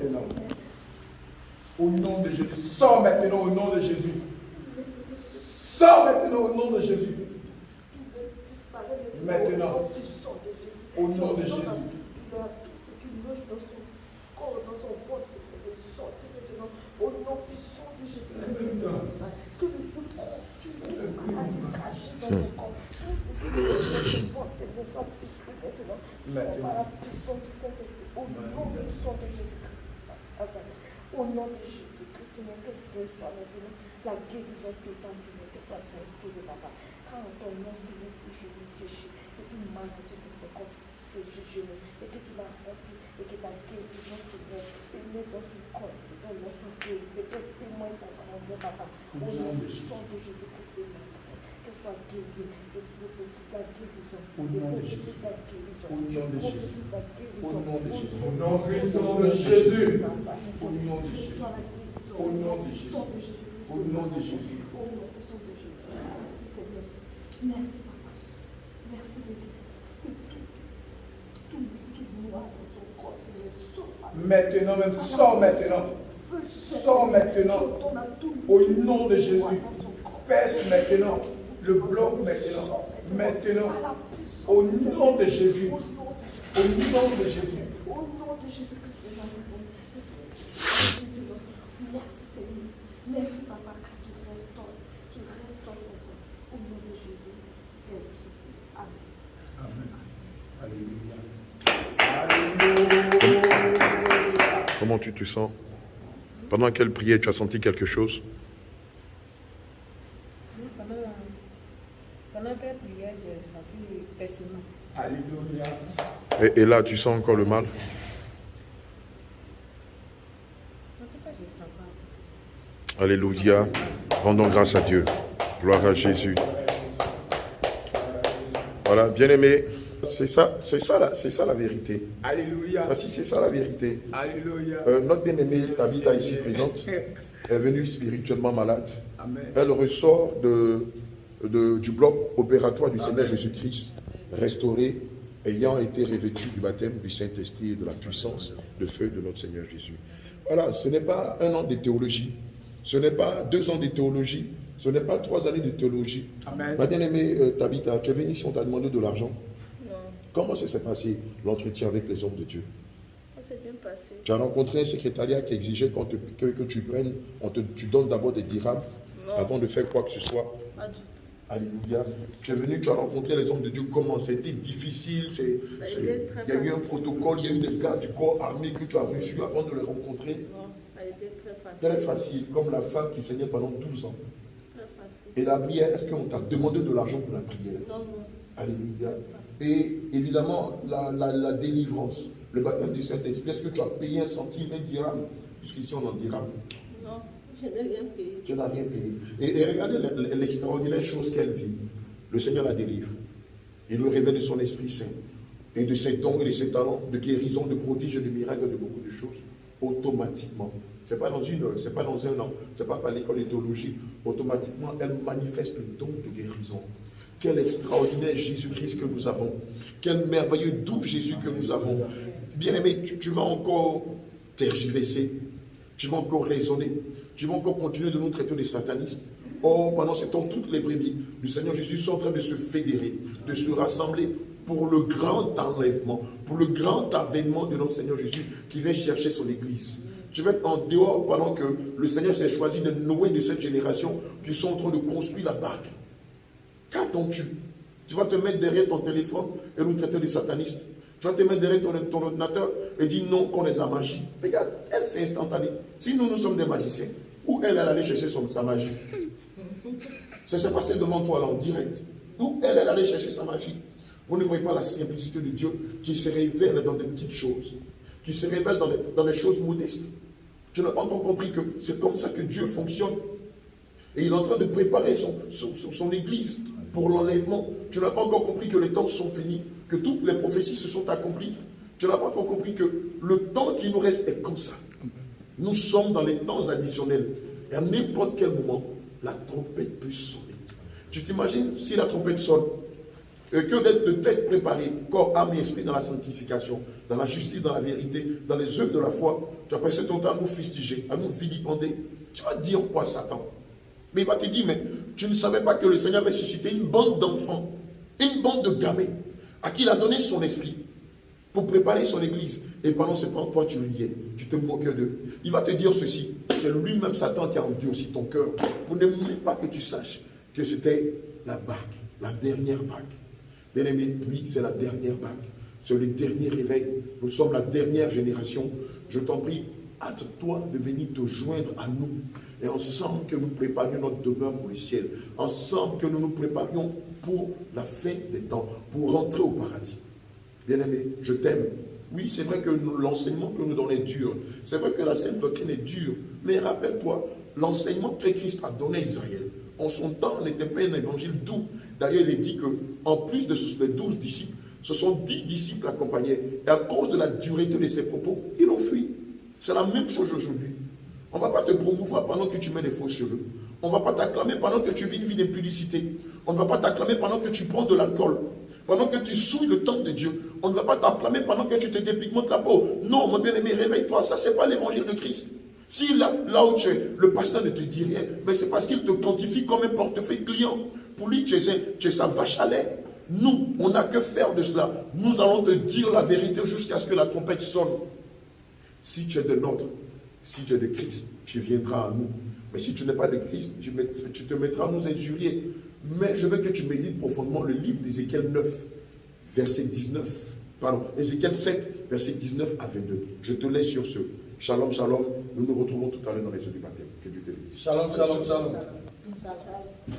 maintenant. Au nom de Jésus. Sors maintenant au nom de Jésus. Sors maintenant au nom de Jésus. Maintenant. Au nom de Jésus. Au nom puissant de Jésus, que le feu confie les maladies cachées dans son corps. Tout ce qui est dans Seigneur, soit détruit maintenant. Soit par la puissance du Saint-Esprit. Au nom puissant de Jésus-Christ. Au nom de Jésus-Christ, Seigneur, que soit maintenant la guérison totale, Seigneur, que soit restaurée, Papa. Car en ton nom, Seigneur, je réfléchis. Et une maladie dans son corps. Et que tu m'as rempli et que ta guérison, Seigneur, est née dans son corps, dans son cœur, fait témoin de ta grandeur, Papa. Au nom puissant de Jésus-Christ de Nazareth, qu'elle soit guérie, je prophétise la guérison, je prophétise la guérison, je prophétise la guérison. Au nom de Jésus. Au nom puissant de Jésus. Au nom de Jésus. Au nom de Jésus. Au nom de Jésus. Au nom puissant de Jésus. Merci, Seigneur. Merci, Papa. Merci de Dieu. Maintenant, même sors maintenant. Sors maintenant. Au nom de Jésus. Perce maintenant. Le bloc maintenant. Maintenant. Au nom de Jésus. Au nom de Jésus. Au nom de Jésus-Christ de Nazareth. Merci Seigneur. Merci Papa car tu restaures. Tu restaures au nom de Jésus. Amen. Alléluia. Comment tu te sens? Pendant quelle prière, tu as senti quelque chose? Pendant quelle prière, j'ai senti perçument. Alléluia. Et là, tu sens encore le mal? En tout cas, je ne sens pas. Alléluia. Rendons grâce à Dieu. Gloire à Jésus. Voilà, bien-aimé, c'est ça la vérité. Alléluia. Voici, c'est ça la vérité. Alléluia. Notre bien-aimée Tabitha ici présente est venue spirituellement malade. Amen. Elle ressort du bloc opératoire du Seigneur Jésus-Christ, restauré, ayant été revêtu du baptême du Saint-Esprit et de la puissance de feu de notre Seigneur Jésus. Voilà, ce n'est pas 1 an de théologie, ce n'est pas 2 ans de théologie, ce n'est pas 3 années de théologie. Amen. Ma bien-aimée Tabitha, tu es venue ici, on t'a demandé de l'argent. Non, Comment ça s'est passé l'entretien avec les hommes de Dieu? ça s'est bien passé. Tu as rencontré un secrétariat qui exigeait que tu prennes, tu donnes d'abord des dirhams avant de faire quoi que ce soit. Pas du tout. Alléluia. Tu es venu, tu as rencontré les hommes de Dieu. Comment? C'était difficile. Il y a eu un protocole, il y a eu des gars du corps armé que tu as reçus avant de les rencontrer. Non, ça a été très facile. Très facile, comme la femme qui saignait pendant 12 ans. Très facile. Et la prière, est-ce qu'on t'a demandé de l'argent pour la prière? Non, non. Alléluia. Et évidemment, la délivrance, le baptême du Saint-Esprit, est-ce que tu as payé un centime, un dirham? Puisqu'ici on en dirham. Non, je n'ai rien payé. Tu n'as rien payé. Et regardez l'extraordinaire chose qu'elle vit. Le Seigneur la délivre. Il le révèle de son Esprit Saint. Et de ses dons et de ses talents, de guérison, de prodiges, de miracles, de beaucoup de choses. Automatiquement. Ce n'est pas dans un an. Ce n'est pas par l'école de théologie. Automatiquement, elle manifeste le don de guérison. Quel extraordinaire Jésus-Christ que nous avons. Quel merveilleux doux Jésus que nous avons. Bien-aimé, tu vas encore tergiverser. Tu vas encore raisonner. Tu vas encore continuer de nous traiter de satanistes. Oh, pendant ce temps, toutes les brebis du Seigneur Jésus sont en train de se fédérer, de se rassembler pour le grand enlèvement, pour le grand avènement de notre Seigneur Jésus qui vient chercher son Église. Tu vas être en dehors pendant que le Seigneur s'est choisi de Noé de cette génération qui sont en train de construire la barque. Qu'attends-tu? Tu vas te mettre derrière ton téléphone et nous traiter de satanistes. Tu vas te mettre derrière ton ordinateur et dire non qu'on est de la magie. Regarde, elle c'est instantané. Si nous sommes des magiciens, où elle allait chercher sa magie? Ça s'est passé devant toi là en direct. Où elle allait chercher sa magie? Vous ne voyez pas la simplicité de Dieu qui se révèle dans des petites choses, qui se révèle dans des choses modestes. Tu n'as pas encore compris que c'est comme ça que Dieu fonctionne. Et il est en train de préparer son église pour l'enlèvement. Tu n'as pas encore compris que les temps sont finis, que toutes les prophéties se sont accomplies. Tu n'as pas encore compris que le temps qui nous reste est comme ça. Nous sommes dans les temps additionnels. Et à n'importe quel moment, la trompette peut sonner. Tu t'imagines si la trompette sonne? Que d'être préparé, corps, âme et esprit dans la sanctification, dans la justice, dans la vérité, dans les œuvres de la foi. Tu as passé ton temps à nous fustiger, à nous vilipender. Tu vas dire quoi, Satan? Mais il va te dire, mais tu ne savais pas que le Seigneur avait suscité une bande d'enfants, une bande de gamins, à qui il a donné son esprit pour préparer son église. Et pendant ce temps, toi, tu le liais, tu te moquais d'eux. Il va te dire ceci, c'est lui-même Satan qui a rendu aussi ton cœur, pour ne même pas que tu saches que c'était la barque, la dernière barque. Bien-aimé, oui, c'est la dernière barque, c'est le dernier réveil. Nous sommes la dernière génération. Je t'en prie, hâte-toi de venir te joindre à nous. Et ensemble que nous préparions notre demeure pour le ciel. Ensemble que nous nous préparions pour la fin des temps, pour rentrer au paradis. Bien-aimé, je t'aime. Oui, c'est vrai que l'enseignement que nous donnons est dur. C'est vrai que la sainte doctrine est dure. Mais rappelle-toi, l'enseignement que Christ a donné à Israël, en son temps, n'était pas un évangile doux. D'ailleurs, il est dit qu'en plus de ces 12 disciples, ce sont 10 disciples accompagnés. Et à cause de la dureté de ses propos, ils ont fui. C'est la même chose aujourd'hui. On ne va pas te promouvoir pendant que tu mets des faux cheveux. On ne va pas t'acclamer pendant que tu vis une vie d'impudicité. On ne va pas t'acclamer pendant que tu prends de l'alcool. Pendant que tu souilles le temple de Dieu. On ne va pas t'acclamer pendant que tu te dépigmentes la peau. Non, mon bien-aimé, réveille-toi. Ça, ce n'est pas l'évangile de Christ. Si là où tu es, le pasteur ne te dit rien, mais c'est parce qu'il te quantifie comme un portefeuille client. Pour lui, tu es sa vache à lait. Nous, on n'a que faire de cela. Nous allons te dire la vérité jusqu'à ce que la trompette sonne. Si tu es de notre, si tu es de Christ, tu viendras à nous. Mais si tu n'es pas de Christ, tu te mettras à nous injurier. Mais je veux que tu médites profondément le livre d'Ézéchiel 9, verset 19. Pardon, Ézéchiel 7, verset 19 à 22. Je te laisse sur ce. Shalom, shalom. Nous nous retrouvons tout à l'heure dans les eaux du baptême. Que Dieu te bénisse. Shalom, shalom, shalom. Shalom.